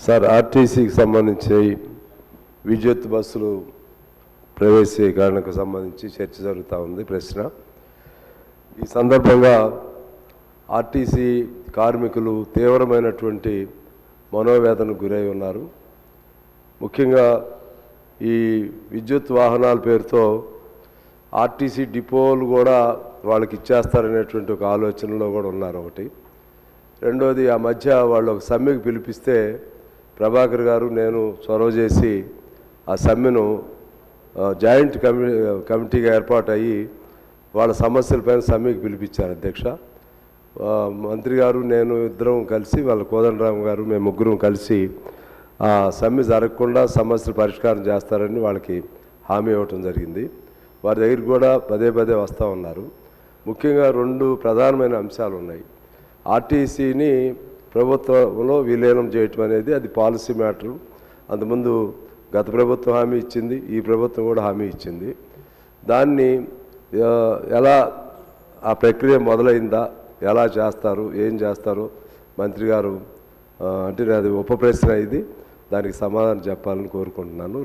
Sir, ఆర్టీసీకి సంబంధించి విద్యుత్ బస్సులు ప్రవేశీకరణకు సంబంధించి చర్చ జరుగుతూ ఉంది. ప్రశ్న, ఈ సందర్భంగా ఆర్టీసీ కార్మికులు తీవ్రమైనటువంటి మనోవేదనకు గురై ఉన్నారు. ముఖ్యంగా ఈ విద్యుత్ వాహనాల పేరుతో ఆర్టీసీ డిపోలు కూడా వాళ్ళకి ఇచ్చేస్తారనేటువంటి ఒక ఆలోచనలో కూడా ఉన్నారు. ఒకటి. రెండోది, ఆ మధ్య వాళ్ళు ఒక సమ్మెకు పిలిపిస్తే ప్రభాకర్ గారు నేను చొరవ చేసి ఆ సమ్మెను జాయింట్ కమిటీగా ఏర్పాటు అయ్యి వాళ్ళ సమస్యలపైన సమ్మెకు పిలిపించారు. అధ్యక్ష, మంత్రి గారు నేను ఇద్దరం కలిసి, వాళ్ళ కోదండరామ్ గారు, మేము ముగ్గురం కలిసి ఆ సమ్మె జరగకుండా సమస్యలు పరిష్కారం చేస్తారని వాళ్ళకి హామీ ఇవ్వటం జరిగింది. వారి దగ్గరికి కూడా పదే పదే వస్తూ ఉన్నారు. ముఖ్యంగా రెండు ప్రధానమైన అంశాలు ఉన్నాయి. ఆర్టీసీని ప్రభుత్వంలో విలీనం చేయటం అనేది అది పాలసీ మ్యాటరు. అంతకుముందు గత ప్రభుత్వం హామీ ఇచ్చింది, ఈ ప్రభుత్వం కూడా హామీ ఇచ్చింది. దాన్ని ఎలా ఆ ప్రక్రియ మొదలైందా, ఎలా చేస్తారు, ఏం చేస్తారు మంత్రి గారు అంటే అది ఉప ప్రశ్న, ఇది దానికి సమాధానం చెప్పాలని కోరుకుంటున్నాను.